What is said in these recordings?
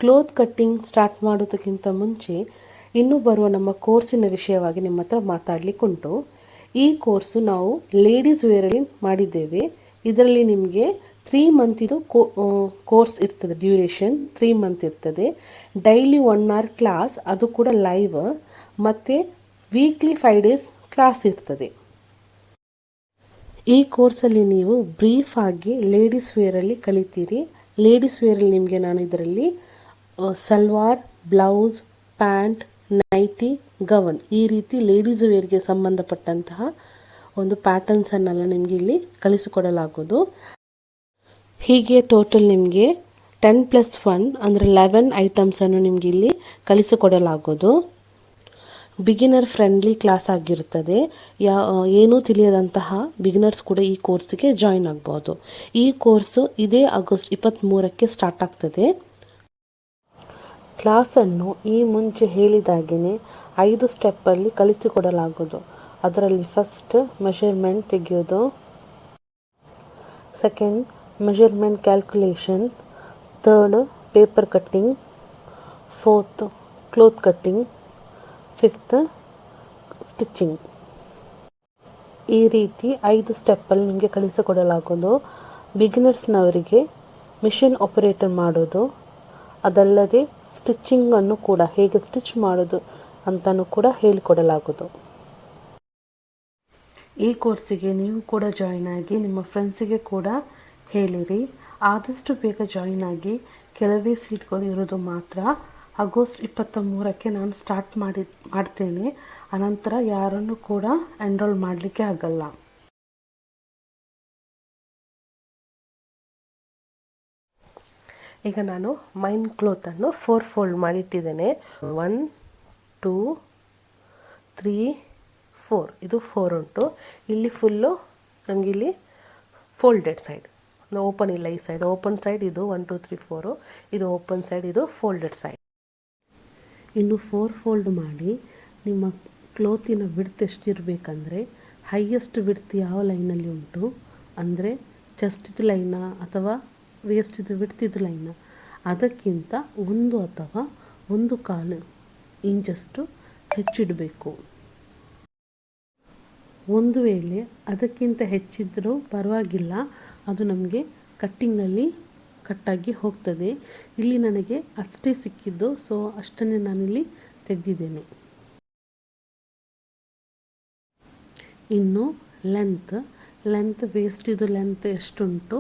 Cloth cutting start ಮಾಡೋದಕ್ಕಿಂತ ಮುಂಚೆ ಇನ್ನೂ ಬರುವ ನಮ್ಮ ಕೋರ್ಸಿನ ವಿಷಯವಾಗಿ ನಿಮ್ಮ ಹತ್ರ ಮಾತಾಡಲಿಕ್ಕುಂಟು. ಈ ಕೋರ್ಸು ನಾವು ಲೇಡೀಸ್ ವೇರಲ್ಲಿ ಮಾಡಿದ್ದೇವೆ. ಇದರಲ್ಲಿ ನಿಮಗೆ 3 ಮಂತಿದು ಕೋರ್ಸ್ ಇರ್ತದೆ. ಡ್ಯೂರೇಷನ್ 3 ಮಂತ್ ಇರ್ತದೆ. ಡೈಲಿ 1 hour ಕ್ಲಾಸ್, ಅದು ಕೂಡ ಲೈವ್, ಮತ್ತು ವೀಕ್ಲಿ 5 days ಕ್ಲಾಸ್ ಇರ್ತದೆ. ಈ ಕೋರ್ಸಲ್ಲಿ ನೀವು ಬ್ರೀಫ್ ಆಗಿ ಲೇಡೀಸ್ ವೇರಲ್ಲಿ ಕಲಿತೀರಿ. ಲೇಡೀಸ್ ವೇರಲ್ಲಿ ನಿಮಗೆ ನಾನು ಇದರಲ್ಲಿ ಸಲ್ವಾರ್, ಬ್ಲೌಸ್, ಪ್ಯಾಂಟ್, ನೈಟಿ, ಗವನ್ ಈ ರೀತಿ ಲೇಡೀಸ್ ವೇರ್ಗೆ ಸಂಬಂಧಪಟ್ಟಂತಹ ಒಂದು ಪ್ಯಾಟರ್ನ್ಸನ್ನೆಲ್ಲ ನಿಮಗೆ ಇಲ್ಲಿ ಕಲಿಸಿಕೊಡಲಾಗೋದು. ಹೀಗೆ ಟೋಟಲ್ ನಿಮಗೆ 10+1 ಅಂದರೆ 11 ಐಟಮ್ಸನ್ನು ನಿಮಗೆ ಇಲ್ಲಿ ಕಲಿಸಿಕೊಡಲಾಗೋದು. ಬಿಗಿನರ್ ಫ್ರೆಂಡ್ಲಿ ಕ್ಲಾಸ್ ಆಗಿರುತ್ತದೆ. ಏನೂ ತಿಳಿಯದಂತಹ ಬಿಗಿನರ್ಸ್ ಕೂಡ ಈ ಕೋರ್ಸಿಗೆ ಜಾಯಿನ್ ಆಗ್ಬೋದು. ಈ ಕೋರ್ಸು ಇದೇ ಆಗಸ್ಟ್ 23ಕ್ಕೆ ಸ್ಟಾರ್ಟ್ ಆಗ್ತದೆ. ಕ್ಲಾಸನ್ನು ಈ ಮುಂಚೆ ಹೇಳಿದಾಗೇ 5 ಸ್ಟೆಪ್ಪಲ್ಲಿ ಕಲಿಸಿಕೊಡಲಾಗೋದು. ಅದರಲ್ಲಿ ಫಸ್ಟ್ ಮೆಷರ್ಮೆಂಟ್ ತೆಗೆಯೋದು, second measurement calculation, third paper cutting, fourth cloth cutting, fifth stitching. ಈ ರೀತಿ 5 ಸ್ಟೆಪ್ಪಲ್ಲಿ ನಿಮಗೆ ಕಲಿಸಿಕೊಡಲಾಗೋದು. ಬಿಗಿನರ್ಸ್ನವರಿಗೆ ಮಿಷಿನ್ ಆಪರೇಟರ್ ಮಾಡೋದು, ಅದಲ್ಲದೆ ಸ್ಟಿಚ್ಚಿಂಗನ್ನು ಕೂಡ ಹೇಗೆ ಸ್ಟಿಚ್ ಮಾಡೋದು ಅಂತಲೂ ಕೂಡ ಹೇಳಿಕೊಡಲಾಗೋದು. ಈ ಕೋರ್ಸಿಗೆ ನೀವು ಕೂಡ ಜಾಯಿನ್ ಆಗಿ ನಿಮ್ಮ ಫ್ರೆಂಡ್ಸಿಗೆ ಕೂಡ ಹೇಳಿರಿ. ಆದಷ್ಟು ಬೇಗ ಜಾಯಿನ್ ಆಗಿ. ಕೆಲವೇ ಸೀಟ್ಗಳು ಇರೋದು ಮಾತ್ರ. ಆಗಸ್ಟ್ 23ಕ್ಕೆ ನಾನು ಸ್ಟಾರ್ಟ್ ಮಾಡ್ತೇನೆ. ಅನಂತರ ಯಾರನ್ನು ಕೂಡ ಎನ್ರೋಲ್ ಮಾಡಲಿಕ್ಕೆ ಆಗಲ್ಲ. ಈಗ ನಾನು ಮೈನ್ ಕ್ಲೋತನ್ನು 4 ಫೋಲ್ಡ್ ಮಾಡಿಟ್ಟಿದ್ದೇನೆ. 1 2 3 4 ಇದು 4 ಉಂಟು. ಇಲ್ಲಿ ಫುಲ್ಲು ನಮಗಿಲ್ಲಿ ಫೋಲ್ಡೆಡ್ ಸೈಡ್, ಓಪನ್ ಇಲ್ಲ. ಈ ಸೈಡ್ ಓಪನ್ ಸೈಡ್ ಇದು 1 2 3 4, ಇದು ಓಪನ್ ಸೈಡ್, ಇದು ಫೋಲ್ಡೆಡ್ ಸೈಡ್. ಇನ್ನು 4 ಫೋಲ್ಡ್ ಮಾಡಿ ನಿಮ್ಮ ಕ್ಲೋತಿನ ವಿಡ್ತ್ ಎಷ್ಟಿರಬೇಕಂದ್ರೆ, ಹೈಯೆಸ್ಟ್ ವಿಡ್ತ್ ಯಾವ ಲೈನಲ್ಲಿ ಉಂಟು ಅಂದರೆ ಚೆಸ್ಟಿದು ಲೈನಾ ಅಥವಾ ವೇಸ್ಟಿದು ವಿಡ್ತಿದು ಲೈನ, ಅದಕ್ಕಿಂತ 1 ಅಥವಾ 1.25 ಇಂಚಷ್ಟು ಹೆಚ್ಚಿಡಬೇಕು. ಒಂದು ವೇಳೆ ಅದಕ್ಕಿಂತ ಹೆಚ್ಚಿದ್ರೂ ಪರವಾಗಿಲ್ಲ, ಅದು ನಮಗೆ ಕಟ್ಟಿಂಗಲ್ಲಿ ಕಟ್ಟಾಗಿ ಹೋಗ್ತದೆ. ಇಲ್ಲಿ ನನಗೆ ಅಷ್ಟೇ ಸಿಕ್ಕಿದ್ದು, ಸೊ ಅಷ್ಟನ್ನೇ ನಾನಿಲ್ಲಿ ತೆಗೆದಿದ್ದೇನೆ. ಇನ್ನು ಲೆಂತ್ ವೇಸ್ಟಿದು ಲೆಂತ್ ಎಷ್ಟುಂಟು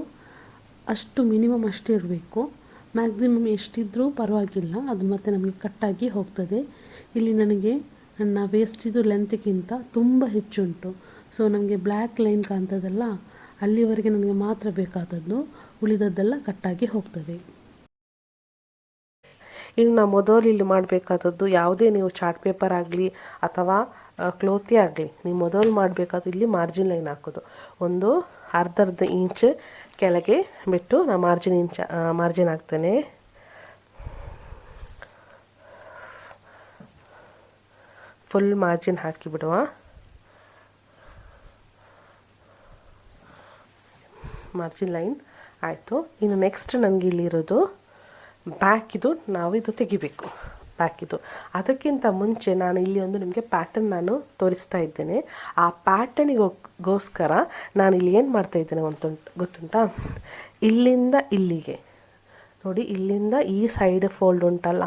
ಅಷ್ಟು ಮಿನಿಮಮ್ ಅಷ್ಟೇ ಇರಬೇಕು. ಮ್ಯಾಕ್ಸಿಮಮ್ ಎಷ್ಟಿದ್ರೂ ಪರವಾಗಿಲ್ಲ, ಅದು ಮತ್ತೆ ನಮಗೆ ಕಟ್ಟಾಗಿ ಹೋಗ್ತದೆ. ಇಲ್ಲಿ ನನಗೆ ನನ್ನ ವೇಸ್ಟಿದು ಲೆಂತ್ಗಿಂತ ತುಂಬ ಹೆಚ್ಚುಂಟು. ಸೊ ನಮಗೆ ಬ್ಲ್ಯಾಕ್ ಲೈನ್ ಕಾಣ್ತದಲ್ಲ, ಅಲ್ಲಿವರೆಗೆ ನನಗೆ ಮಾತ್ರ ಬೇಕಾದದ್ದು, ಉಳಿದದ್ದೆಲ್ಲ ಕಟ್ಟಾಗಿ ಹೋಗ್ತದೆ. ಇನ್ನು ನಾವು ಮೊದಲು ಇಲ್ಲಿ ಮಾಡಬೇಕಾದದ್ದು, ಯಾವುದೇ ನೀವು ಚಾರ್ಟ್ ಪೇಪರ್ ಆಗಲಿ ಅಥವಾ ಕ್ಲೋತೇ ಆಗಲಿ, ನೀವು ಮೊದಲು ಮಾಡಬೇಕಾದ್ದು ಇಲ್ಲಿ ಮಾರ್ಜಿನ್ ಲೈನ್ ಹಾಕೋದು. ಒಂದು ಅರ್ಧ ಇಂಚ್ ಕೆಳಗೆ ಬಿಟ್ಟು ನಾನು ಮಾರ್ಜಿನ್ ಹಾಕ್ತೇನೆ. ಫುಲ್ ಮಾರ್ಜಿನ್ ಹಾಕಿಬಿಡುವ. ಮಾರ್ಜಿನ್ ಲೈನ್ ಆಯಿತು. ಇನ್ನು ನೆಕ್ಸ್ಟ್ ನನಗೆ ಇಲ್ಲಿರೋದು ಬ್ಯಾಕಿದು, ನಾವು ಇದು ತೆಗಿಬೇಕು ಬ್ಯಾಕಿದು. ಅದಕ್ಕಿಂತ ಮುಂಚೆ ನಾನು ಇಲ್ಲಿ ಒಂದು ನಿಮಗೆ ಪ್ಯಾಟರ್ನ್ ನಾನು ತೋರಿಸ್ತಾ ಇದ್ದೇನೆ. ಆ ಪ್ಯಾಟರ್ನಿಗೋಸ್ಕರ ನಾನು ಇಲ್ಲಿ ಏನು ಮಾಡ್ತಾಯಿದ್ದೇನೆ ಗೊತ್ತುಂಟಾ, ಇಲ್ಲಿಂದ ಇಲ್ಲಿಗೆ ನೋಡಿ, ಇಲ್ಲಿಂದ ಈ ಸೈಡ್ ಫೋಲ್ಡ್ ಉಂಟಲ್ಲ,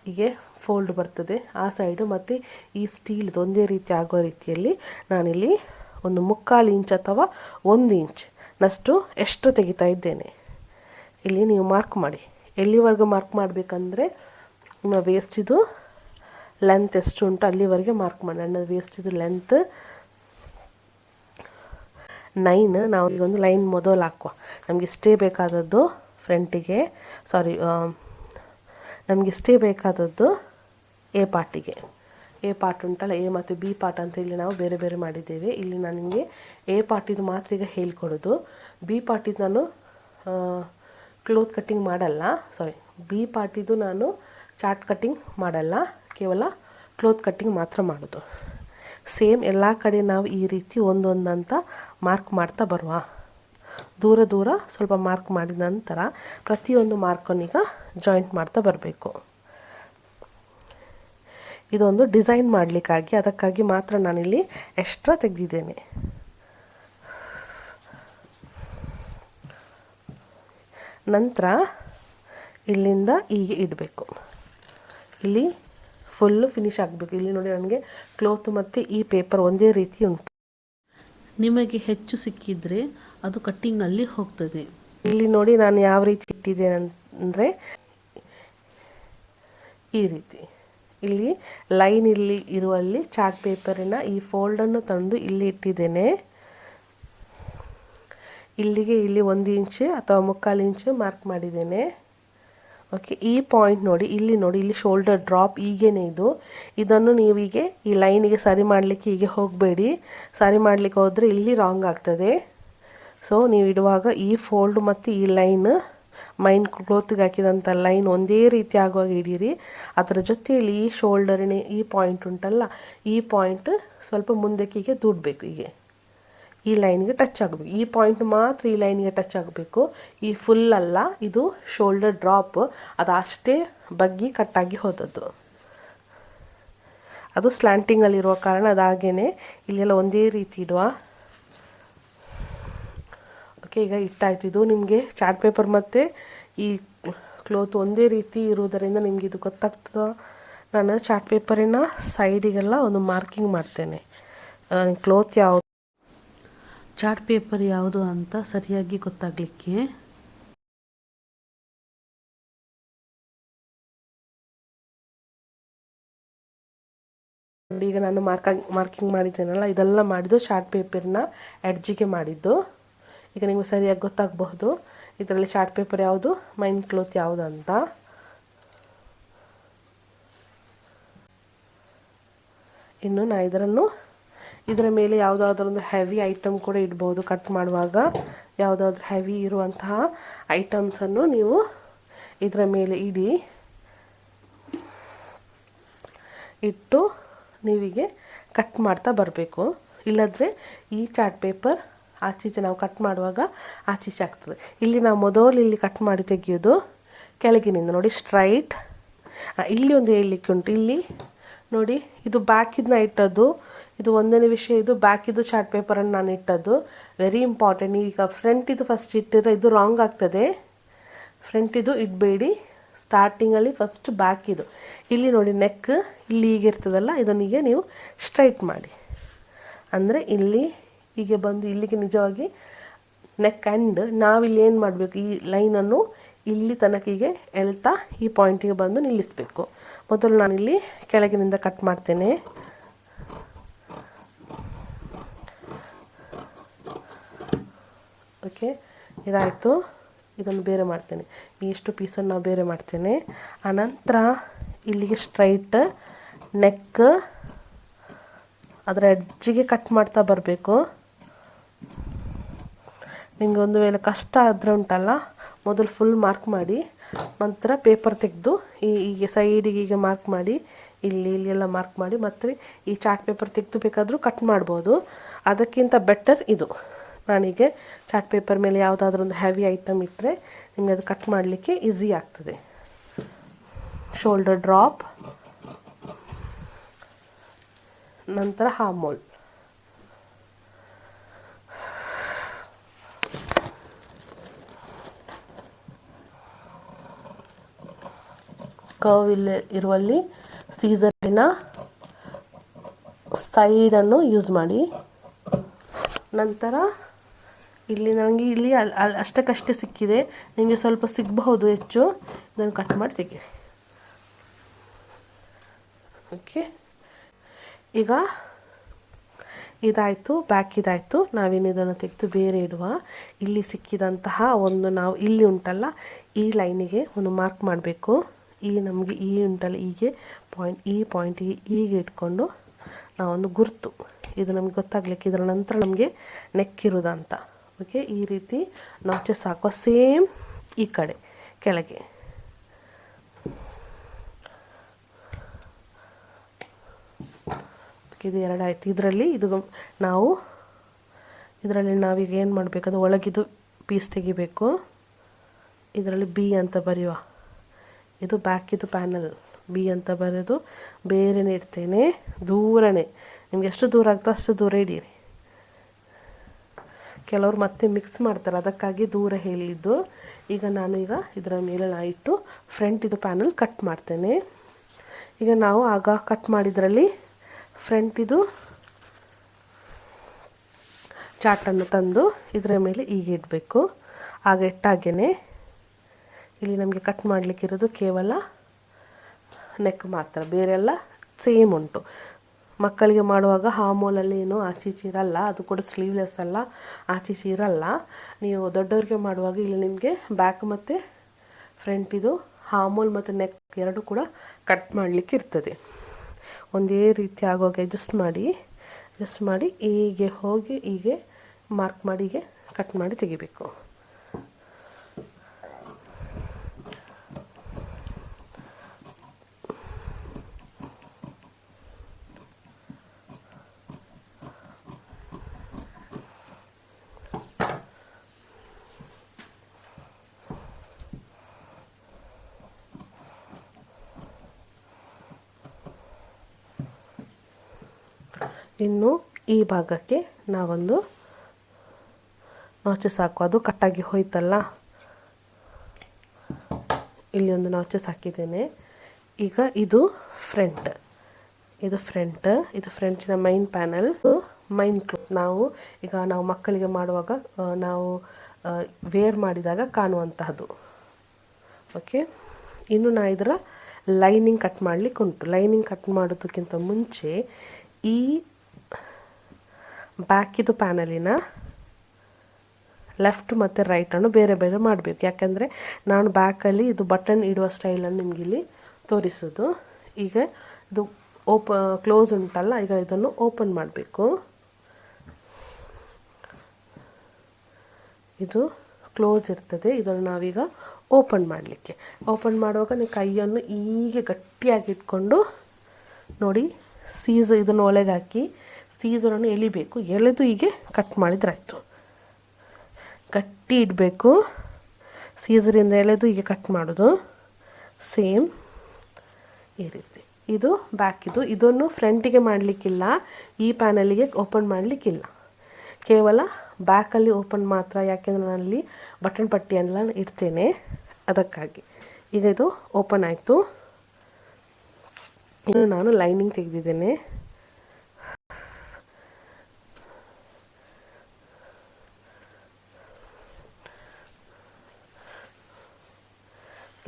ಹೀಗೆ ಫೋಲ್ಡ್ ಬರ್ತದೆ ಆ ಸೈಡು, ಮತ್ತು ಈ ಸ್ಟೀಲ್ದು ಒಂದೇ ರೀತಿ ಆಗೋ ರೀತಿಯಲ್ಲಿ ನಾನಿಲ್ಲಿ ಒಂದು 3/4 ಇಂಚ್ ಅಥವಾ 1 ಇಂಚ್ನಷ್ಟು ಎಷ್ಟು ತೆಗಿತಾ ಇದ್ದೇನೆ. ಇಲ್ಲಿ ನೀವು ಮಾರ್ಕ್ ಮಾಡಿ. ಎಲ್ಲಿವರೆಗೂ ಮಾರ್ಕ್ ಮಾಡಬೇಕಂದ್ರೆ, ನಿಮ್ಮ ವೇಸ್ಟಿದು ಲೆಂತ್ ಎಷ್ಟು ಉಂಟು ಅಲ್ಲಿವರೆಗೆ ಮಾರ್ಕ್ ಮಾಡಿ. ನನ್ನ ವೇಸ್ಟಿದು ಲೆಂತ್ 9. ನಾವು ಈಗ ಒಂದು ಲೈನ್ ಮೊದಲು ಹಾಕುವ. ನಮಗೆ ಇಷ್ಟೇ ಬೇಕಾದದ್ದು ಫ್ರಂಟಿಗೆ, ನಮಗೆ ಇಷ್ಟೇ ಬೇಕಾದದ್ದು ಎ ಪಾರ್ಟಿಗೆ. ಎ ಪಾರ್ಟ್ ಉಂಟಲ್ಲ, ಎ ಮತ್ತು ಬಿ ಪಾರ್ಟ್ ಅಂತ ಇಲ್ಲಿ ನಾವು ಬೇರೆ ಬೇರೆ ಮಾಡಿದ್ದೇವೆ. ಇಲ್ಲಿ ನಾನು ನಿಮಗೆ ಎ ಪಾರ್ಟಿದು ಮಾತ್ರ ಈಗ ಹೇಳ್ಕೊಡೋದು. ಬಿ ಪಾರ್ಟಿದು ನಾನು ಕ್ಲೋತ್ ಕಟ್ಟಿಂಗ್ ಮಾಡಲ್ಲ, ಬಿ ಪಾರ್ಟಿದು ನಾನು ಚಾರ್ಟ್ ಕಟ್ಟಿಂಗ್ ಮಾಡಲ್ಲ, ಕೇವಲ ಕ್ಲೋತ್ ಕಟ್ಟಿಂಗ್ ಮಾತ್ರ ಮಾಡೋದು. ಸೇಮ್ ಎಲ್ಲ ಕಡೆ ನಾವು ಈ ರೀತಿ ಒಂದೊಂದಂತ ಮಾರ್ಕ್ ಮಾಡ್ತಾ ಬರುವ. ದೂರ ದೂರ ಸ್ವಲ್ಪ ಮಾರ್ಕ್ ಮಾಡಿದ ನಂತರ ಪ್ರತಿಯೊಂದು ಮಾರ್ಕನ್ನೀಗ ಜಾಯಿಂಟ್ ಮಾಡ್ತಾ ಬರಬೇಕು. ಇದೊಂದು ಡಿಸೈನ್ ಮಾಡಲಿಕ್ಕಾಗಿ, ಅದಕ್ಕಾಗಿ ಮಾತ್ರ ನಾನಿಲ್ಲಿ ಎಕ್ಸ್ಟ್ರಾ ತೆಗೆದಿದ್ದೇನೆ. ನಂತರ ಇಲ್ಲಿಂದ ಹೀಗೆ ಇಡಬೇಕು. ಇಲ್ಲಿ ಫುಲ್ಲು ಫಿನಿಶ್ ಆಗಬೇಕು. ಇಲ್ಲಿ ನೋಡಿ ನನಗೆ ಕ್ಲೋತ್ ಮತ್ತು ಈ ಪೇಪರ್ ಒಂದೇ ರೀತಿ ಉಂಟು. ನಿಮಗೆ ಹೆಚ್ಚು ಸಿಕ್ಕಿದರೆ ಅದು ಕಟ್ಟಿಂಗಲ್ಲಿ ಹೋಗ್ತದೆ. ಇಲ್ಲಿ ನೋಡಿ ನಾನು ಯಾವ ರೀತಿ ಇಟ್ಟಿದ್ದೇನೆ ಅಂದರೆ ಈ ರೀತಿ. ಇಲ್ಲಿ ಲೈನ್ ಇಲ್ಲಿ ಇರುವಲ್ಲಿ ಚಾರ್ಟ್ ಪೇಪರಿನ ಈ ಫೋಲ್ಡನ್ನು ತಂದು ಇಲ್ಲಿ ಇಟ್ಟಿದ್ದೇನೆ. ಇಲ್ಲಿಗೆ ಇಲ್ಲಿ 1 ಇಂಚು ಅಥವಾ 3/4 ಇಂಚು ಮಾರ್ಕ್ ಮಾಡಿದ್ದೇನೆ. ಓಕೆ, ಈ ಪಾಯಿಂಟ್ ನೋಡಿ, ಇಲ್ಲಿ ಶೋಲ್ಡರ್ ಡ್ರಾಪ್ ಹೀಗೇನೆ ಇದು. ಇದನ್ನು ನೀವೀಗೆ ಈ ಲೈನಿಗೆ ಸರಿ ಮಾಡಲಿಕ್ಕೆ ಹೀಗೆ ಹೋಗಬೇಡಿ. ಸರಿ ಮಾಡಲಿಕ್ಕೆ ಹೋದರೆ ಇಲ್ಲಿ ರಾಂಗ್ ಆಗ್ತದೆ. ಸೊ ನೀವು ಇಡುವಾಗ ಈ ಫೋಲ್ಡ್ ಮತ್ತು ಈ ಲೈನ್ ಮೈನ್ ಕ್ಲೋತ್ಗೆ ಹಾಕಿದಂಥ ಲೈನ್ ಒಂದೇ ರೀತಿ ಆಗುವಾಗ ಹಿಡೀರಿ. ಅದರ ಜೊತೆಯಲ್ಲಿ ಈ ಶೋಲ್ಡರಿನ ಈ ಪಾಯಿಂಟ್ ಉಂಟಲ್ಲ, ಈ ಪಾಯಿಂಟ್ ಸ್ವಲ್ಪ ಮುಂದಕ್ಕೆ ಹೀಗೆ ದೂಡಬೇಕು. ಹೀಗೆ ಈ ಲೈನ್ಗೆ ಟಚ್ ಆಗಬೇಕು. ಈ ಪಾಯಿಂಟ್ ಮಾತ್ರ ಈ ಲೈನ್ಗೆ ಟಚ್ ಆಗಬೇಕು. ಈ ಫುಲ್ ಅಲ್ಲ, ಇದು ಶೋಲ್ಡರ್ ಡ್ರಾಪ್, ಅದು ಅಷ್ಟೇ ಬಗ್ಗಿ ಕಟ್ಟಾಗಿ ಹೋದದ್ದು. ಅದು ಸ್ಲ್ಯಾಂಟಿಂಗಲ್ಲಿರುವ ಕಾರಣ ಅದಾಗೇ ಇಲ್ಲೆಲ್ಲ ಒಂದೇ ರೀತಿ ಇಡುವ. ಓಕೆ, ಈಗ ಇಟ್ಟಾಯ್ತು. ಇದು ನಿಮಗೆ ಚಾರ್ಟ್ ಪೇಪರ್ ಮತ್ತು ಈ ಕ್ಲೋತ್ ಒಂದೇ ರೀತಿ ಇರುವುದರಿಂದ ನಿಮಗೆ ಇದು ಗೊತ್ತಾಗ್ತದೆ. ನಾನು ಚಾರ್ಟ್ ಪೇಪರಿನ ಸೈಡಿಗೆಲ್ಲ ಒಂದು ಮಾರ್ಕಿಂಗ್ ಮಾಡ್ತೇನೆ. ಕ್ಲೋತ್ ಯಾವುದು, ಚಾರ್ಟ್ ಪೇಪರ್ ಯಾವುದು ಅಂತ ಸರಿಯಾಗಿ ಗೊತ್ತಾಗಲಿಕ್ಕೆ. ಈಗ ನಾನು ಮಾರ್ಕಿಂಗ್ ಮಾಡಿದ್ದೇನಲ್ಲ, ಇದೆಲ್ಲ ಮಾಡಿದ್ದು ಚಾರ್ಟ್ ಪೇಪರ್ನ ಎಡ್ಜಿಗೆ ಮಾಡಿದ್ದು. ಈಗ ನಿಮಗೆ ಸರಿಯಾಗಿ ಗೊತ್ತಾಗಬಹುದು ಇದರಲ್ಲಿ ಚಾರ್ಟ್ ಪೇಪರ್ ಯಾವುದು, ಮೈನ್ ಕ್ಲೋತ್ ಯಾವುದು ಅಂತ. ಇನ್ನು ನಾನು ಇದರ ಮೇಲೆ ಯಾವುದಾದ್ರೂ ಒಂದು ಹೆವಿ ಐಟಮ್ ಕೂಡ ಇಡ್ಬೋದು. ಕಟ್ ಮಾಡುವಾಗ ಯಾವುದಾದ್ರೂ ಹೆವಿ ಇರುವಂತಹ ಐಟಮ್ಸನ್ನು ನೀವು ಇದರ ಮೇಲೆ ಇಟ್ಟು ನೀವಿಗೆ ಕಟ್ ಮಾಡ್ತಾ ಬರಬೇಕು. ಇಲ್ಲದ್ರೆ ಈ ಚಾರ್ಟ್ ಪೇಪರ್ ಆಚೀಚೆ ನಾವು ಕಟ್ ಮಾಡುವಾಗ ಆಚೀಚೆ ಆಗ್ತದೆ. ಇಲ್ಲಿ ನಾವು ಮೊದಲು ಇಲ್ಲಿ ಕಟ್ ಮಾಡಿ ತೆಗೆಯೋದು ಕೆಳಗಿನಿಂದ ನೋಡಿ, ಸ್ಟ್ರೈಟ್. ಇಲ್ಲಿ ಒಂದು ಹೇಳಲಿಕ್ಕೆ ಉಂಟು. ಇಲ್ಲಿ ನೋಡಿ, ಇದು ಬ್ಯಾಕಿದನ್ನ ಇಟ್ಟದ್ದು. ಇದು ಒಂದನೇ ವಿಷಯ, ಇದು ಬ್ಯಾಕಿದು ಚಾರ್ಟ್ ಪೇಪರನ್ನು ನಾನು ಇಟ್ಟದ್ದು ವೆರಿ ಇಂಪಾರ್ಟೆಂಟ್. ನೀವೀಗ ಫ್ರಂಟಿದು ಫಸ್ಟ್ ಇಟ್ಟಿದ್ರೆ ಇದು ರಾಂಗ್ ಆಗ್ತದೆ. ಫ್ರಂಟಿದು ಇಡಬೇಡಿ, ಸ್ಟಾರ್ಟಿಂಗಲ್ಲಿ ಫಸ್ಟ್ ಬ್ಯಾಕಿದು. ಇಲ್ಲಿ ನೋಡಿ ನೆಕ್ ಇಲ್ಲಿ ಹೀಗೆ ಇರ್ತದಲ್ಲ, ಇದನ್ನೀಗ ನೀವು ಸ್ಟ್ರೈಟ್ ಮಾಡಿ. ಅಂದರೆ ಇಲ್ಲಿ ಹೀಗೆ ಬಂದು ಇಲ್ಲಿಗೆ ನಿಜವಾಗಿ ನೆಕ್ ಆ್ಯಂಡ್ ನಾವಿಲ್ಲಿ ಏನು ಮಾಡಬೇಕು, ಈ ಲೈನನ್ನು ಇಲ್ಲಿ ತನಕ ಹೀಗೆ ಎಳ್ತಾ ಈ ಪಾಯಿಂಟಿಗೆ ಬಂದು ನಿಲ್ಲಿಸಬೇಕು. ಮೊದಲು ನಾನಿಲ್ಲಿ ಕೆಳಗಿನಿಂದ ಕಟ್ ಮಾಡ್ತೇನೆ. ಓಕೆ, ಇದಾಯಿತು. ಇದನ್ನು ಬೇರೆ ಮಾಡ್ತೇನೆ. ಇಷ್ಟು ಪೀಸನ್ನು ನಾವು ಬೇರೆ ಮಾಡ್ತೇನೆ. ಆನಂತರ ಇಲ್ಲಿಗೆ ಸ್ಟ್ರೈಟ್ ನೆಕ್ ಅದರ ಎಡ್ಜಿಗೆ ಕಟ್ ಮಾಡ್ತಾ ಬರಬೇಕು. ನಿಮಗೆ ಒಂದು ವೇಳೆ ಕಷ್ಟ ಆದರೆ ಉಂಟಲ್ಲ, ಮೊದಲು ಫುಲ್ ಮಾರ್ಕ್ ಮಾಡಿ, ನಂತರ ಪೇಪರ್ ತೆಗೆದು ಹೀಗೆ ಸೈಡಿಗೆ ಹೀಗೆ ಮಾರ್ಕ್ ಮಾಡಿ, ಇಲ್ಲಿ ಮಾರ್ಕ್ ಮಾಡಿ, ಮತ್ತು ಈ ಚಾರ್ಟ್ ಪೇಪರ್ ತೆಗೆದು ಬೇಕಾದರೂ ಕಟ್ ಮಾಡ್ಬೋದು. ಅದಕ್ಕಿಂತ ಬೆಟರ್ ಇದು. ನಾನೀಗ ಚಾರ್ಟ್ ಪೇಪರ್ ಮೇಲೆ ಯಾವುದಾದ್ರೂ ಒಂದು ಹೆವಿ ಐಟಮ್ ಇಟ್ಟರೆ ನಿಮಗೆ ಅದು ಕಟ್ ಮಾಡಲಿಕ್ಕೆ ಈಸಿ ಆಗ್ತದೆ. ಶೋಲ್ಡರ್ ಡ್ರಾಪ್, ನಂತರ ಹಾರ್ಮ್ ಹೋಲ್. ಕರ್ವ್ ಇಲ್ಲಿ ಇರುವಲ್ಲಿ ಸೀಸರಿನ ಸೈಡನ್ನು ಯೂಸ್ ಮಾಡಿ. ನಂತರ ಇಲ್ಲಿ ನನಗೆ ಇಲ್ಲಿ ಅಷ್ಟಕ್ಕಷ್ಟೇ ಸಿಕ್ಕಿದೆ, ನಿಮಗೆ ಸ್ವಲ್ಪ ಸಿಗಬಹುದು ಹೆಚ್ಚು, ಇದನ್ನು ಕಟ್ ಮಾಡಿ ತೆಗೀರಿ. ಓಕೆ, ಈಗ ಇದಾಯಿತು, ಬ್ಯಾಕ್ ಇದಾಯಿತು. ನಾವೇನು ಇದನ್ನು ತೆಗೆದು ಬೇರೆ ಇಡುವ. ಇಲ್ಲಿ ಸಿಕ್ಕಿದಂತಹ ಒಂದು ನಾವು ಇಲ್ಲಿ ಉಂಟಲ್ಲ ಈ ಲೈನಿಗೆ ಒಂದು ಮಾರ್ಕ್ ಮಾಡಬೇಕು. ನಮಗೆ ಈ ಉಂಟಲ್ಲ ಹೀಗೆ ಪಾಯಿಂಟ್, ಈ ಪಾಯಿಂಟಿಗೆ ಹೀಗೆ ಇಟ್ಕೊಂಡು ನಾವೊಂದು ಗುರ್ತು, ಇದು ನಮಗೆ ಗೊತ್ತಾಗಲಿಕ್ಕೆ ಇದರ ನಂತರ ನಮಗೆ ನೆಕ್ ಇರೋದಂತ. ಓಕೆ, ಈ ರೀತಿ ನಾಚಸ್ ಹಾಕುವ. ಸೇಮ್ ಈ ಕಡೆ ಕೆಳಗೆ. ಇದು ಎರಡಾಯಿತು. ಇದರಲ್ಲಿ ನಾವೀಗ ಏನು ಮಾಡಬೇಕಂದ್ರೆ ಒಳಗಿದು ಪೀಸ್ ತೆಗಿಬೇಕು. ಇದರಲ್ಲಿ ಬಿ ಅಂತ ಬರೆಯುವ, ಇದು ಬ್ಯಾಕಿದು ಪ್ಯಾನಲ್, ಬಿ ಅಂತ ಬರೆದು ಬೇರೆನೇ ಇಡ್ತೇನೆ, ದೂರನೇ. ನಿಮ್ಗೆ ಎಷ್ಟು ದೂರ ಆಗ್ತೋ ಅಷ್ಟು ದೂರ ಇಡೀರಿ. ಕೆಲವರು ಮತ್ತೆ ಮಿಕ್ಸ್ ಮಾಡ್ತಾರೆ, ಅದಕ್ಕಾಗಿ ದೂರ ಹೇಳಿದ್ದು. ಈಗ ನಾನು ಇದರ ಮೇಲೆ ಇಟ್ಟು ಫ್ರಂಟಿದು ಪ್ಯಾನಲ್ ಕಟ್ ಮಾಡ್ತೇನೆ. ಈಗ ನಾವು ಆಗ ಕಟ್ ಮಾಡಿದ್ರಲ್ಲಿ ಫ್ರಂಟಿದು ಚಾಟನ್ನು ತಂದು ಇದರ ಮೇಲೆ ಈಗ ಇಡಬೇಕು. ಆಗ ಇಟ್ಟಾಗೇ ಇಲ್ಲಿ ನಮಗೆ ಕಟ್ ಮಾಡಲಿಕ್ಕಿರೋದು ಕೇವಲ ನೆಕ್ ಮಾತ್ರ, ಬೇರೆಲ್ಲ ಸೇಮ್ ಉಂಟು. ಮಕ್ಕಳಿಗೆ ಮಾಡುವಾಗ ಹಾಮೂಲಲ್ಲಿ ಏನೂ ಆಚೀಚೆ ಇರಲ್ಲ, ಅದು ಕೂಡ ಸ್ಲೀವ್ಲೆಸ್ ಅಲ್ಲ, ಆಚೀಚೆ ಇರಲ್ಲ. ನೀವು ದೊಡ್ಡವ್ರಿಗೆ ಮಾಡುವಾಗ ಇಲ್ಲಿ ನಿಮಗೆ ಬ್ಯಾಕ್ ಮತ್ತು ಫ್ರಂಟಿದು ಹಾಮೂಲ್ ಮತ್ತು ನೆಕ್ ಎರಡು ಕೂಡ ಕಟ್ ಮಾಡಲಿಕ್ಕೆ ಇರ್ತದೆ. ಒಂದೇ ರೀತಿ ಆಗುವಾಗ ಅಡ್ಜಸ್ಟ್ ಮಾಡಿ ಹೀಗೆ ಹೋಗಿ ಹೀಗೆ ಮಾರ್ಕ್ ಮಾಡಿ ಹೀಗೆ ಕಟ್ ಮಾಡಿ ತೆಗಿಬೇಕು. ಇನ್ನು ಈ ಭಾಗಕ್ಕೆ ನಾವೊಂದು ನಾಚಸ್ ಹಾಕುವ, ಅದು ಕಟ್ಟಾಗಿ ಹೋಯ್ತಲ್ಲ, ಇಲ್ಲಿ ಒಂದು ನಾಚಸ್ ಹಾಕಿದ್ದೇನೆ. ಈಗ ಇದು ಫ್ರಂಟಿನ ಮೈನ್ ಪ್ಯಾನಲ್, ಮೈನ್ ಕ್ಲೋತ್. ನಾವು ಮಕ್ಕಳಿಗೆ ಮಾಡುವಾಗ ನಾವು ವೇರ್ ಮಾಡಿದಾಗ ಕಾಣುವಂತಹದ್ದು. ಓಕೆ, ಇನ್ನು ನಾ ಇದರ ಲೈನಿಂಗ್ ಕಟ್ ಮಾಡಲಿಕ್ಕೆ ಉಂಟು. ಲೈನಿಂಗ್ ಕಟ್ ಮಾಡೋದಕ್ಕಿಂತ ಮುಂಚೆ ಈ ಬ್ಯಾಕಿದು ಪ್ಯಾನಲಿನ ಲೆಫ್ಟ್ ಮತ್ತು ರೈಟನ್ನು ಬೇರೆ ಬೇರೆ ಮಾಡಬೇಕು. ಯಾಕೆಂದರೆ ನಾನು ಬ್ಯಾಕಲ್ಲಿ ಇದು ಬಟನ್ ಇಡುವ ಸ್ಟೈಲನ್ನು ನಿಮಗಿಲ್ಲಿ ತೋರಿಸೋದು. ಈಗ ಇದು ಕ್ಲೋಸ್ ಉಂಟಲ್ಲ, ಈಗ ಇದನ್ನು ಓಪನ್ ಮಾಡಬೇಕು. ಇದು ಕ್ಲೋಸ್ ಇರ್ತದೆ, ಇದನ್ನು ನಾವೀಗ ಓಪನ್ ಮಾಡುವಾಗ ನೀವು ಕೈಯನ್ನು ಹೀಗೆ ಗಟ್ಟಿಯಾಗಿ ಇಟ್ಕೊಂಡು ನೋಡಿ, ಇದನ್ನು ಒಳಗೆ ಹಾಕಿ ಸೀಸರನ್ನು ಎಳಿಬೇಕು. ಎಳೆದು ಹೀಗೆ ಕಟ್ ಮಾಡಿದ್ರಾಯ್ತು. ಗಟ್ಟಿ ಇಡಬೇಕು, ಸೀಸರಿಂದ ಎಳೆದು ಹೀಗೆ ಕಟ್ ಮಾಡೋದು. ಸೇಮ್ ಈ ರೀತಿ. ಇದು ಬ್ಯಾಕಿದು. ಇದನ್ನು ಫ್ರಂಟಿಗೆ ಮಾಡಲಿಕ್ಕಿಲ್ಲ, ಈ ಪ್ಯಾನಲಿಗೆ ಓಪನ್ ಮಾಡಲಿಕ್ಕಿಲ್ಲ, ಕೇವಲ ಬ್ಯಾಕಲ್ಲಿ ಓಪನ್ ಮಾತ್ರ. ಯಾಕೆಂದರೆ ನಾನಲ್ಲಿ ಬಟನ್ ಪಟ್ಟಿಯೆಲ್ಲ ಇಡ್ತೇನೆ, ಅದಕ್ಕಾಗಿ. ಈಗ ಇದು ಓಪನ್ ಆಯಿತು. ಇನ್ನು ನಾನು ಲೈನಿಂಗ್ ತೆಗೆದಿದ್ದೇನೆ.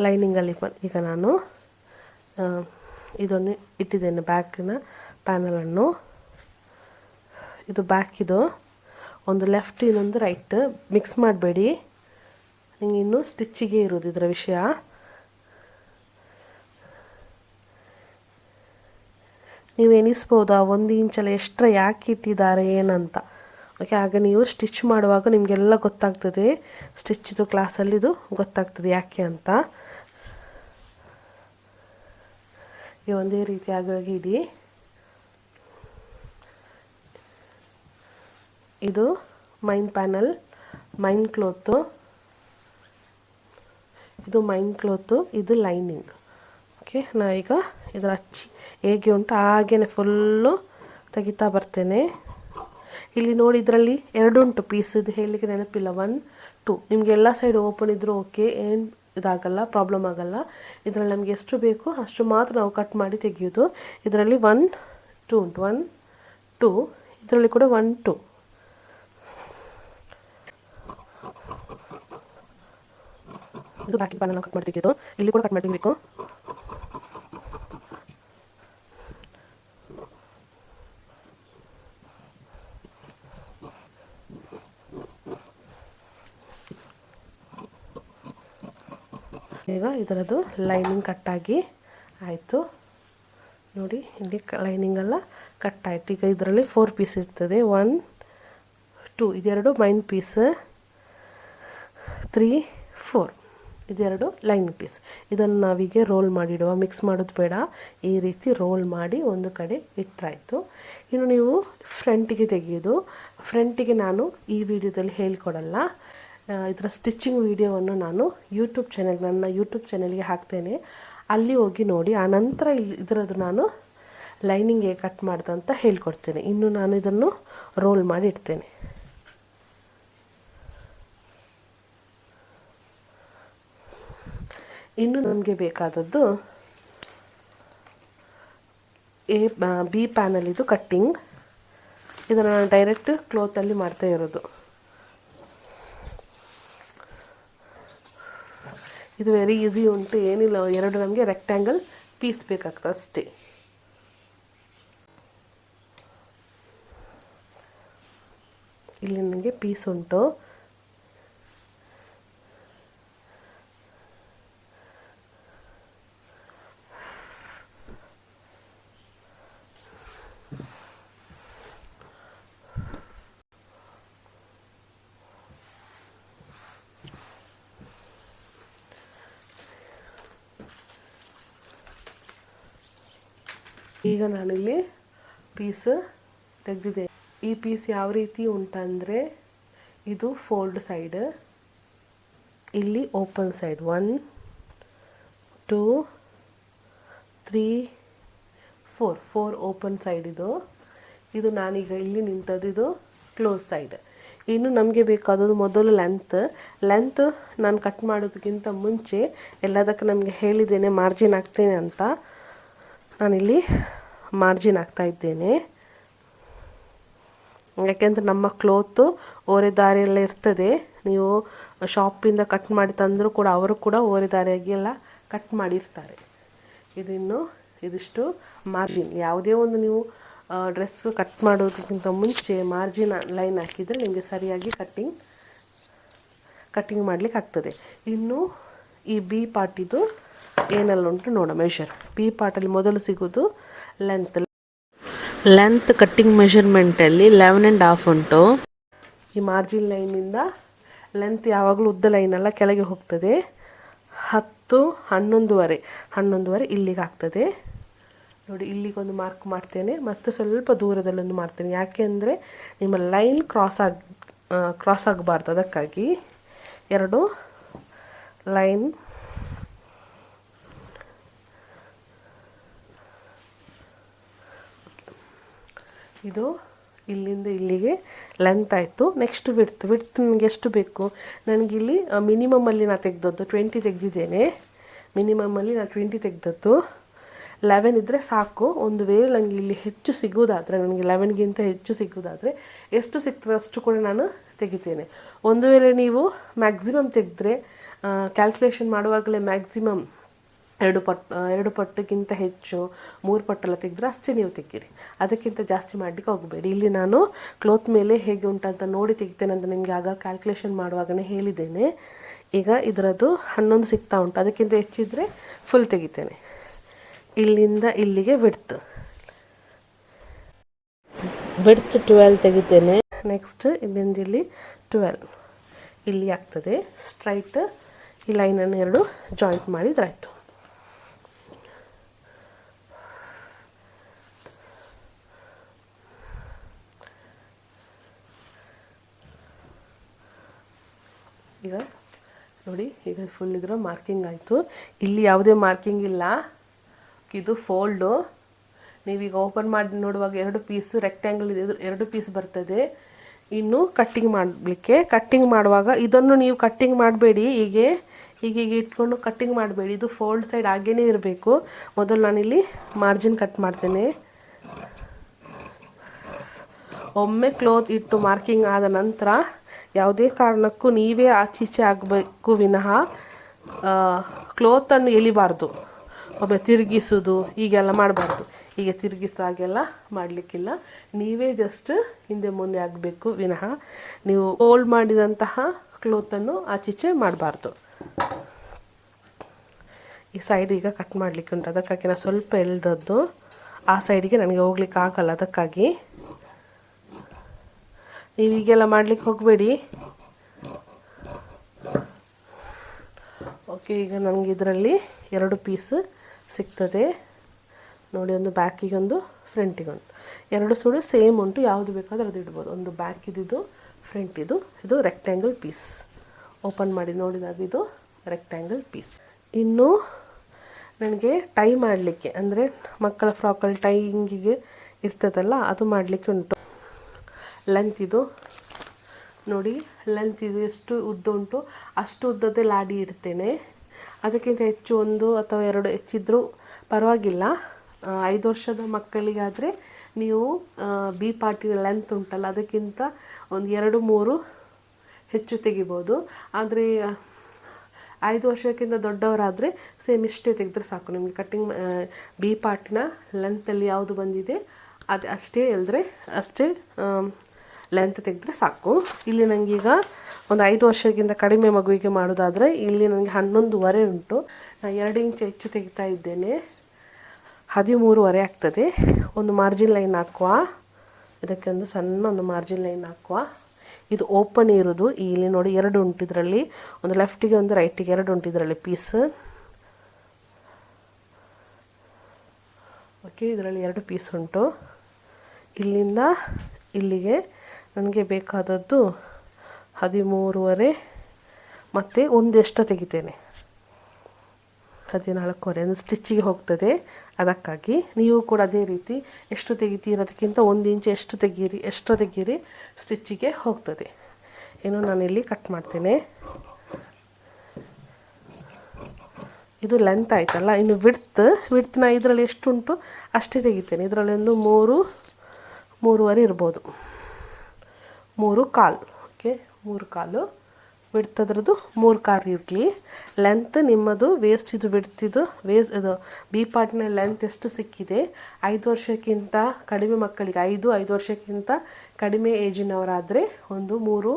ಲೈನಿಂಗಲ್ಲಿ ಈಗ ನಾನು ಇದನ್ನು ಇಟ್ಟಿದ್ದೇನೆ, ಬ್ಯಾಕಿನ ಪ್ಯಾನಲನ್ನು. ಇದು ಬ್ಯಾಕಿದು, ಒಂದು ಲೆಫ್ಟ್ ಇನ್ನೊಂದು ರೈಟ್, ಮಿಕ್ಸ್ ಮಾಡಬೇಡಿ. ನಿಮಗೆ ಇನ್ನೂ ಸ್ಟಿಚ್ಚಿಗೆ ಇರೋದು ಇದರ ವಿಷಯ. ನೀವು ಎನಿಸ್ಬೋದಾ 1 ಇಂಚಲ್ಲಿ ಎಕ್ಸ್ಟ್ರಾ ಯಾಕೆ ಇಟ್ಟಿದ್ದಾರೆ ಏನಂತ. ಓಕೆ, ಆಗ ನೀವು ಸ್ಟಿಚ್ ಮಾಡುವಾಗ ನಿಮಗೆಲ್ಲ ಗೊತ್ತಾಗ್ತದೆ, ಸ್ಟಿಚ್ದು ಕ್ಲಾಸಲ್ಲಿ ಇದು ಗೊತ್ತಾಗ್ತದೆ ಯಾಕೆ ಅಂತ. ಈ ಒಂದೇ ರೀತಿ ಆಗಿ ಇಡಿ. ಇದು ಮೈನ್ ಪ್ಯಾನಲ್, ಮೈನ್ ಕ್ಲೋತು, ಇದು ಮೈನ್ ಕ್ಲೋತು, ಇದು ಲೈನಿಂಗ್. ಓಕೆ, ನಾವೀಗ ಇದರ ಹಚ್ಚಿ ಹೇಗೆ ಉಂಟು ಹಾಗೇ ಫುಲ್ಲು ತೆಗಿತಾ ಬರ್ತೇನೆ. ಇಲ್ಲಿ ನೋಡಿ, ಇದರಲ್ಲಿ 2 ಉಂಟು ಪೀಸ್, ಇದು ಹೇಳಲಿಕ್ಕೆ ನೆನಪಿಲ್ಲ. 1, 2 ನಿಮಗೆ ಎಲ್ಲ ಸೈಡ್ ಓಪನ್ ಇದ್ದರೂ ಓಕೆ, ಏನು ಇದಾಗಲ್ಲ, ಪ್ರಾಬ್ಲಮ್ ಆಗಲ್ಲ. ಇದರಲ್ಲಿ ನಮಗೆ ಎಷ್ಟು ಬೇಕು ಅಷ್ಟು ಮಾತ್ರ ನಾವು ಕಟ್ ಮಾಡಿ ತೆಗೆಯೋದು. ಇದರಲ್ಲಿ 1, 2 ಉಂಟು, 1, 2, ಇದರಲ್ಲಿ ಕೂಡ 1, 2. ಇದು ಬ್ಯಾಕ್ ಪ್ಯಾನಲ್ ಕಟ್ ಮಾಡಿ ತೆಗೆಯೋದು. ಇಲ್ಲಿ ಕೂಡ ಕಟ್ ಮಾಡಿ ತೆಗಿಬೇಕು. ಈಗ ಇದರದ್ದು ಲೈನಿಂಗ್ ಕಟ್ಟಾಗಿ ಆಯಿತು ನೋಡಿ. ಇಲ್ಲಿ ಲೈನಿಂಗೆಲ್ಲ ಕಟ್ಟಾಯಿತು. ಈಗ ಇದರಲ್ಲಿ 4 ಪೀಸ್ ಇರ್ತದೆ. 1, 2 ಇದೆರಡು ಮೈನ್ ಪೀಸ್, 3, 4 ಇದೆರಡು ಲೈನ್ ಪೀಸ್. ಇದನ್ನು ನಾವೀಗೆ ರೋಲ್ ಮಾಡಿಡುವ, ಮಿಕ್ಸ್ ಮಾಡೋದು ಬೇಡ. ಈ ರೀತಿ ರೋಲ್ ಮಾಡಿ ಒಂದು ಕಡೆ ಇಟ್ಟರಾಯಿತು. ಇನ್ನು ನೀವು ಫ್ರಂಟಿಗೆ ತೆಗೆಯೋದು. ಫ್ರಂಟಿಗೆ ನಾನು ಈ ವಿಡಿಯೋದಲ್ಲಿ ಹೇಳಿಕೊಡಲ್ಲ, ಇದರ ಸ್ಟಿಚಿಂಗ್ ವಿಡಿಯೋವನ್ನು ನಾನು ನನ್ನ ಯೂಟ್ಯೂಬ್ ಚಾನೆಲ್ಗೆ ಹಾಕ್ತೇನೆ. ಅಲ್ಲಿ ಹೋಗಿ ನೋಡಿ. ಆನಂತರ ಇದರದ್ದು ನಾನು ಲೈನಿಂಗ್ ಹೇಗೆ ಕಟ್ ಮಾಡ್ದೆ ಅಂತ ಹೇಳ್ಕೊಡ್ತೇನೆ. ಇನ್ನು ನಾನು ಇದನ್ನು ರೋಲ್ ಮಾಡಿ ಇಡ್ತೇನೆ. ಇನ್ನು ನಮಗೆ ಬೇಕಾದದ್ದು ಬಿ ಪ್ಯಾನಲ್ ಇದು ಕಟ್ಟಿಂಗ್. ಇದನ್ನು ನಾನು ಡೈರೆಕ್ಟ್ ಕ್ಲೋತಲ್ಲಿ ಮಾಡ್ತಾ ಇರೋದು. ಇದು ವೆರಿ ಈಸಿ ಉಂಟು, ಏನಿಲ್ಲ, 2 ನಮಗೆ ರೆಕ್ಟ್ಯಾಂಗಲ್ ಪೀಸ್ ಬೇಕಾಗ್ತದೆ ಅಷ್ಟೇ. ಇಲ್ಲಿ ನನಗೆ ಪೀಸ್ ಉಂಟು. ಈಗ ನಾನಿಲ್ಲಿ ಪೀಸ್ ತೆಗೆದಿದೆ. ಈ ಪೀಸ್ ಯಾವ ರೀತಿ ಉಂಟಂದರೆ, ಇದು ಫೋಲ್ಡ್ ಸೈಡ್, ಇಲ್ಲಿ ಓಪನ್ ಸೈಡ್. 1 2 3 4 open side. ಇದು ನಾನೀಗ ಇಲ್ಲಿ ನಿಂತದ್ದು, ಇದು ಕ್ಲೋಸ್ ಸೈಡ್. ಇನ್ನು ನಮಗೆ ಬೇಕಾದದ್ದು ಮೊದಲು ಲೆಂತ್ ನಾನು ಕಟ್ ಮಾಡೋದಕ್ಕಿಂತ ಮುಂಚೆ ಎಲ್ಲದಕ್ಕೆ ನಮಗೆ ಹೇಳಿದ್ದೇನೆ ಮಾರ್ಜಿನ್ ಹಾಕ್ತೇನೆ ಅಂತ. ನಾನಿಲ್ಲಿ ಮಾರ್ಜಿನ್ ಹಾಕ್ತಾ ಇದ್ದೇನೆ. ಯಾಕೆಂದರೆ ನಮ್ಮ ಕ್ಲೋತು ಓರೆದಾರಿಯೆಲ್ಲ ಇರ್ತದೆ. ನೀವು ಶಾಪಿಂದ ಕಟ್ ಮಾಡಿ ತಂದರೂ ಕೂಡ ಅವರು ಕೂಡ ಓರೆದಾರಿಯಾಗಿ ಎಲ್ಲ ಕಟ್ ಮಾಡಿರ್ತಾರೆ. ಇದಿಷ್ಟು ಮಾರ್ಜಿನ್. ಯಾವುದೇ ಒಂದು ನೀವು ಡ್ರೆಸ್ ಕಟ್ ಮಾಡೋದಕ್ಕಿಂತ ಮುಂಚೆ ಮಾರ್ಜಿನ್ ಲೈನ್ ಹಾಕಿದರೆ ನಿಮಗೆ ಸರಿಯಾಗಿ ಕಟ್ಟಿಂಗ್ ಮಾಡಲಿಕ್ಕೆ ಆಗ್ತದೆ. ಇನ್ನು ಈ ಬಿ ಪಾರ್ಟಿದು ಏನೆಲ್ಲ ಉಂಟು ನೋಡೋ ಮೆಷರ್. ಬಿ ಪಾರ್ಟಲ್ಲಿ ಮೊದಲು ಸಿಗೋದು ಲೆಂತ್ ಕಟ್ಟಿಂಗ್ ಮೆಷರ್ಮೆಂಟಲ್ಲಿ 11.5 ಉಂಟು. ಈ ಮಾರ್ಜಿನ್ ಲೈನಿಂದ ಲೆಂತ್ ಯಾವಾಗಲೂ ಉದ್ದ ಲೈನೆಲ್ಲ ಕೆಳಗೆ ಹೋಗ್ತದೆ. 10 11.5 ಇಲ್ಲಿಗೆ ಆಗ್ತದೆ ನೋಡಿ. ಇಲ್ಲಿಗೊಂದು ಮಾರ್ಕ್ ಮಾಡ್ತೇನೆ, ಮತ್ತು ಸ್ವಲ್ಪ ದೂರದಲ್ಲೊಂದು ಮಾಡ್ತೇನೆ. ಯಾಕೆ ಅಂದರೆ ನಿಮ್ಮ ಲೈನ್ ಕ್ರಾಸ್ ಆಗಬಾರ್ದು. ಅದಕ್ಕಾಗಿ 2 ಲೈನ್ ಇದು ಇಲ್ಲಿಂದ ಇಲ್ಲಿಗೆ ಲೆಂತ್ ಆಯಿತು. ನೆಕ್ಸ್ಟ್ ವಿಡ್ತ್ ನನಗೆ ಎಷ್ಟು ಬೇಕು, ನನಗಿಲ್ಲಿ ಮಿನಿಮಮಲ್ಲಿ ನಾನು ತೆಗೆದದ್ದು 20 ತೆಗೆದಿದ್ದೇನೆ. ಮಿನಿಮಮಲ್ಲಿ ನಾನು 20 ತೆಗೆದದ್ದು. 11 ಇದ್ದರೆ ಸಾಕು. ಒಂದು ವೇಳೆ ನನಗೆ ಇಲ್ಲಿ ಹೆಚ್ಚು ಸಿಗೋದಾದರೆ, ನನಗೆ 11ಗಿಂತ ಹೆಚ್ಚು ಸಿಗೋದಾದರೆ ಎಷ್ಟು ಸಿಗ್ತದೆ ಅಷ್ಟು ಕೂಡ ನಾನು ತೆಗಿತೇನೆ. ಒಂದು ವೇಳೆ ನೀವು ಮ್ಯಾಕ್ಸಿಮಮ್ ತೆಗೆದ್ರೆ, ಕ್ಯಾಲ್ಕುಲೇಷನ್ ಮಾಡುವಾಗಲೇ ಮ್ಯಾಕ್ಸಿಮಮ್ 2 ಪಟ್ಟಿಗಿಂತ ಹೆಚ್ಚು 3 ಪಟ್ಟೆಲ್ಲ ತೆಗೆದ್ರೆ ಅಷ್ಟೇ ನೀವು ತೆಗೀರಿ. ಅದಕ್ಕಿಂತ ಜಾಸ್ತಿ ಮಾಡಲಿಕ್ಕೆ ಹೋಗಬೇಡಿ. ಇಲ್ಲಿ ನಾನು ಕ್ಲೋತ್ ಮೇಲೆ ಹೇಗೆ ಉಂಟಂತ ನೋಡಿ ತೆಗಿತೇನೆ ಅಂತ ನಿಮಗೆ ಆಗ ಕ್ಯಾಲ್ಕುಲೇಷನ್ ಮಾಡುವಾಗಲೇ ಹೇಳಿದ್ದೇನೆ. ಈಗ ಇದರದ್ದು 11 ಸಿಗ್ತಾ ಉಂಟು. ಅದಕ್ಕಿಂತ ಹೆಚ್ಚಿದ್ರೆ ಫುಲ್ ತೆಗಿತೇನೆ. ಇಲ್ಲಿಂದ ಇಲ್ಲಿಗೆ ವಿಡ್ತ್ 12 ತೆಗಿತೇನೆ. ನೆಕ್ಸ್ಟ್ ಇಲ್ಲಿಂದ ಇಲ್ಲಿ 12 ಇಲ್ಲಿ ಆಗ್ತದೆ. ಸ್ಟ್ರೈಟ್ ಈ ಲೈನನ್ನು 2 ಜಾಯಿಂಟ್ ಮಾಡಿದ್ರಾಯ್ತು. ಈಗ ನೋಡಿ, ಈಗ ಫುಲ್ ಇದರ ಮಾರ್ಕಿಂಗ್ ಆಯಿತು. ಇಲ್ಲಿ ಯಾವುದೇ ಮಾರ್ಕಿಂಗ್ ಇಲ್ಲ. ಇದು ಫೋಲ್ಡು. ನೀವೀಗ ಓಪನ್ ಮಾಡಿ ನೋಡುವಾಗ 2 ಪೀಸ್ ರೆಕ್ಟ್ಯಾಂಗಲ್ ಇದೆ, 2 ಪೀಸ್ ಬರ್ತದೆ. ಇನ್ನು ಕಟ್ಟಿಂಗ್ ಮಾಡುವಾಗ ಇದನ್ನು ನೀವು ಕಟ್ಟಿಂಗ್ ಮಾಡಬೇಡಿ. ಹೀಗೆ ಇಟ್ಕೊಂಡು ಕಟ್ಟಿಂಗ್ ಮಾಡಬೇಡಿ. ಇದು ಫೋಲ್ಡ್ ಸೈಡ್ ಹಾಗೇ ಇರಬೇಕು. ಮೊದಲು ನಾನಿಲ್ಲಿ ಮಾರ್ಜಿನ್ ಕಟ್ ಮಾಡ್ತೇನೆ. ಒಮ್ಮೆ ಕ್ಲೋತ್ ಇಟ್ಟು ಮಾರ್ಕಿಂಗ್ ಆದ ನಂತರ ಯಾವುದೇ ಕಾರಣಕ್ಕೂ ನೀವೇ ಆಚೀಚೆ ಆಗಬೇಕು ವಿನಃ ಕ್ಲೋತನ್ನು ಎಳಿಬಾರ್ದು. ಒಮ್ಮೆ ತಿರುಗಿಸೋದು ಹೀಗೆಲ್ಲ ಮಾಡಬಾರ್ದು. ಹೀಗೆ ತಿರುಗಿಸೋ ಹಾಗೆಲ್ಲ ಮಾಡಲಿಕ್ಕಿಲ್ಲ. ನೀವೇ ಜಸ್ಟ್ ಹಿಂದೆ ಮುಂದೆ ಆಗಬೇಕು ವಿನಃ ನೀವು ಫೋಲ್ಡ್ ಮಾಡಿದಂತಹ ಕ್ಲೋತನ್ನು ಆಚೀಚೆ ಮಾಡಬಾರ್ದು. ಈ ಸೈಡ್ ಈಗ ಕಟ್ ಮಾಡಲಿಕ್ಕೆ ಉಂಟು. ಅದಕ್ಕಾಗಿ ನಾನು ಸ್ವಲ್ಪ ಎಳೆದದ್ದು. ಆ ಸೈಡಿಗೆ ನನಗೆ ಹೋಗ್ಲಿಕ್ಕೆ ಆಗಲ್ಲ. ಅದಕ್ಕಾಗಿ ನೀವು ಹೀಗೆಲ್ಲ ಮಾಡಲಿಕ್ಕೆ ಹೋಗಬೇಡಿ. ಓಕೆ, ಈಗ ನನಗೆ ಇದರಲ್ಲಿ 2 ಪೀಸ್ ಸಿಗ್ತದೆ ನೋಡಿ. ಒಂದು ಬ್ಯಾಕಿಗೆ, ಒಂದು ಫ್ರಂಟಿಗೊಂದು. 2 ಸೂಡು ಸೇಮ್ ಉಂಟು. ಯಾವುದು ಬೇಕಾದರೂ ಅದು ಇಡ್ಬೋದು. ಒಂದು ಬ್ಯಾಕ್ ಇದು ಫ್ರಂಟ್ ಇದು ರೆಕ್ಟ್ಯಾಂಗಲ್ ಪೀಸ್. ಓಪನ್ ಮಾಡಿ ನೋಡಿದಾಗ ಇದು ರೆಕ್ಟ್ಯಾಂಗಲ್ ಪೀಸ್. ಇನ್ನು ನನಗೆ ಟೈ ಮಾಡಲಿಕ್ಕೆ ಅಂದರೆ ಮಕ್ಕಳ ಫ್ರಾಕಲ್ಲಿ ಟೈಯಿಂಗಿಗೆ ಇರ್ತದಲ್ಲ ಅದು ಮಾಡಲಿಕ್ಕೆ ಉಂಟು. ಲೆಂತ್ ಇದು ನೋಡಿ, ಲೆಂತ್ ಇದು ಎಷ್ಟು ಉದ್ದ ಉಂಟು ಅಷ್ಟು ಉದ್ದದೇ ಲಾಡಿ ಇಡ್ತೇನೆ. ಅದಕ್ಕಿಂತ ಹೆಚ್ಚು 1 ಅಥವಾ 2 ಹೆಚ್ಚಿದ್ರೂ ಪರವಾಗಿಲ್ಲ. 5 ವರ್ಷದ ಮಕ್ಕಳಿಗಾದರೆ ನೀವು ಬಿ ಪಾರ್ಟಿನ ಲೆಂತ್ ಉಂಟಲ್ಲ ಅದಕ್ಕಿಂತ ಒಂದು 2-3 ಹೆಚ್ಚು ತೆಗಿಬೋದು. ಆದರೆ 5 ವರ್ಷಕ್ಕಿಂತ ದೊಡ್ಡವರಾದರೆ ಸೇಮ್ ಇಷ್ಟೇ ತೆಗೆದ್ರೆ ಸಾಕು. ನಿಮಗೆ ಕಟ್ಟಿಂಗ್ ಬಿ ಪಾರ್ಟಿನ ಲೆಂತಲ್ಲಿ ಯಾವುದು ಬಂದಿದೆ ಅದು ಅಷ್ಟೇ ಎಳೆದ್ರೆ ಅಷ್ಟೇ ಲೆಂತ್ ತೆಗೆದ್ರೆ ಸಾಕು. ಇಲ್ಲಿ ನನಗೀಗ ಒಂದು 5 ವರ್ಷಕ್ಕಿಂತ ಕಡಿಮೆ ಮಗುವಿಗೆ ಮಾಡೋದಾದರೆ ಇಲ್ಲಿ ನನಗೆ 11.5 ಉಂಟು. ನಾನು 2 ಇಂಚ್ ಹೆಚ್ಚು ತೆಗಿತಾ ಇದ್ದೇನೆ, 13.5 ಆಗ್ತದೆ. ಒಂದು ಮಾರ್ಜಿನ್ ಲೈನ್ ಹಾಕುವ, ಇದಕ್ಕೆ ಒಂದು ಸಣ್ಣ ಒಂದು ಮಾರ್ಜಿನ್ ಲೈನ್ ಹಾಕುವ. ಇದು ಓಪನ್ ಇರೋದು ಇಲ್ಲಿ ನೋಡಿ 2 ಉಂಟು ಇದರಲ್ಲಿ, ಒಂದು ಲೆಫ್ಟಿಗೆ ಒಂದು ರೈಟಿಗೆ 2 ಉಂಟು ಇದರಲ್ಲಿ ಪೀಸ್. ಓಕೆ, ಇದರಲ್ಲಿ 2 ಪೀಸ್ ಉಂಟು. ಇಲ್ಲಿಂದ ಇಲ್ಲಿಗೆ ನನಗೆ ಬೇಕಾದದ್ದು 13.5 ಮತ್ತು ಒಂದು ಎಕ್ಸ್ಟ್ರಾ ತೆಗಿತೇನೆ, 14.5 ಅಂದರೆ ಸ್ಟಿಚ್ಚಿಗೆ ಹೋಗ್ತದೆ. ಅದಕ್ಕಾಗಿ ನೀವು ಕೂಡ ಅದೇ ರೀತಿ ಎಷ್ಟು ತೆಗಿತೀರ ಅದಕ್ಕಿಂತ 1 ಇಂಚ್ ಎಕ್ಸ್ಟ್ರಾ ತೆಗೀರಿ, ಸ್ಟಿಚ್ಚಿಗೆ ಹೋಗ್ತದೆ. ಏನು ನಾನಿಲ್ಲಿ ಕಟ್ ಮಾಡ್ತೇನೆ. ಇದು ಲೆಂತ್ ಆಯ್ತಲ್ಲ. ಇನ್ನು ವಿಡ್ತ್ ನಾ ಇದರಲ್ಲಿ ಎಷ್ಟು ಉಂಟು ಅಷ್ಟೇ ತೆಗಿತೇನೆ. ಇದರಲ್ಲಿ ಒಂದು 3.5 ಇರ್ಬೋದು, 3.25. ಓಕೆ, 3.25 ವಿಡ್ತ್ ಅದರದ್ದು 3.25 ಇರಲಿ. ಲೆಂತ್ ನಿಮ್ಮದು ವೇಸ್ಟ್ ಇದು ಇದು ಬಿ ಪಾರ್ಟ್ನ ಲೆಂತ್ ಎಷ್ಟು ಸಿಕ್ಕಿದೆ 5 ವರ್ಷಕ್ಕಿಂತ ಕಡಿಮೆ ಮಕ್ಕಳಿಗೆ 5 ವರ್ಷಕ್ಕಿಂತ ಕಡಿಮೆ ಏಜಿನವರಾದರೆ ಒಂದು 3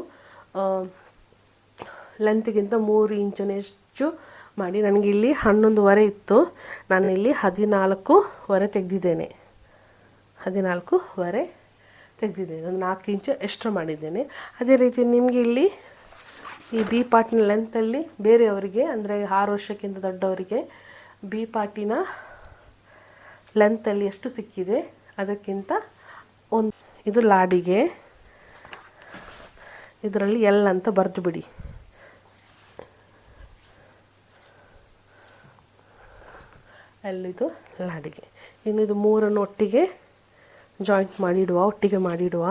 ಲೆಂತ್ಗಿಂತ 3 ಇಂಚಿನಷ್ಟು ಮಾಡಿ. ನನಗಿಲ್ಲಿ 11.5 ಇತ್ತು, ನಾನಿಲ್ಲಿ 14.5 ತೆಗೆದಿದ್ದೇನೆ. 14.5 ತೆಗೆದಿದ್ದೇನೆ, ಒಂದು 4 ಇಂಚು ಎಕ್ಸ್ಟ್ರಾ ಮಾಡಿದ್ದೇನೆ. ಅದೇ ರೀತಿ ನಿಮಗೆ ಇಲ್ಲಿ ಈ ಬಿ ಪಾರ್ಟಿನ ಲೆಂತಲ್ಲಿ ಬೇರೆಯವರಿಗೆ ಅಂದರೆ 6 ವರ್ಷಕ್ಕಿಂತ ದೊಡ್ಡವರಿಗೆ ಬಿ ಪಾರ್ಟಿನ ಲೆಂತಲ್ಲಿ ಎಷ್ಟು ಸಿಕ್ಕಿದೆ ಅದಕ್ಕಿಂತ ಒಂದು ಇದು ಲಾಡಿಗೆ ಇದರಲ್ಲಿ ಎಲ್ ಅಂತ ಬರೆದು ಬಿಡಿ. ಎಲ್ಲಿದು ಲಾಡಿಗೆ. ಇನ್ನು ಇದು 3 ಒಟ್ಟಿಗೆ ಜಾಯಿಂಟ್ ಮಾಡಿಡುವ, ಒಟ್ಟಿಗೆ ಮಾಡಿಡುವ.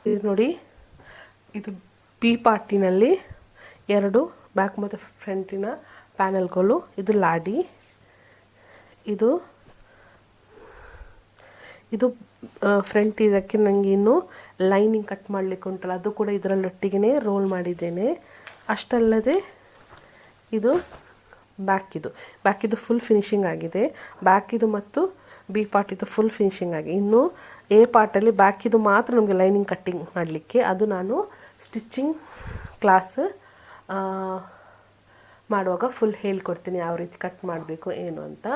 ಇದು ನೋಡಿ, ಇದು ಬಿ ಪಾರ್ಟಿನಲ್ಲಿ 2 ಬ್ಯಾಕ್ ಮತ್ತು ಫ್ರಂಟಿನ ಪ್ಯಾನಲ್ಗಳು. ಇದು ಲಾಡಿ, ಇದು ಫ್ರಂಟ್. ಇದಕ್ಕೆ ನನಗೆ ಇನ್ನೂ ಲೈನಿಂಗ್ ಕಟ್ ಮಾಡಲಿಕ್ಕೆ ಉಂಟಲ್ಲ ಅದು ಕೂಡ ಇದರಲ್ಲೊಟ್ಟಿಗೆ ರೋಲ್ ಮಾಡಿದ್ದೇನೆ. ಅಷ್ಟಲ್ಲದೆ ಇದು ಬ್ಯಾಕಿದು ಫುಲ್ ಫಿನಿಶಿಂಗ್ ಆಗಿದೆ. ಬ್ಯಾಕಿದು ಮತ್ತು ಬಿ ಪಾರ್ಟಿದು ಫುಲ್ ಫಿನಿಶಿಂಗ್ ಆಗಿ. ಇನ್ನು ಎ ಪಾರ್ಟಲ್ಲಿ ಬ್ಯಾಕಿದು ಮಾತ್ರ ನಮಗೆ ಲೈನಿಂಗ್ ಕಟ್ಟಿಂಗ್ ಮಾಡಲಿಕ್ಕೆ, ಅದು ನಾನು ಸ್ಟಿಚ್ಚಿಂಗ್ ಕ್ಲಾಸ್ ಮಾಡುವಾಗ ಫುಲ್ ಹೇಳ್ಕೊಡ್ತೀನಿ ಯಾವ ರೀತಿ ಕಟ್ ಮಾಡಬೇಕು ಏನು ಅಂತ.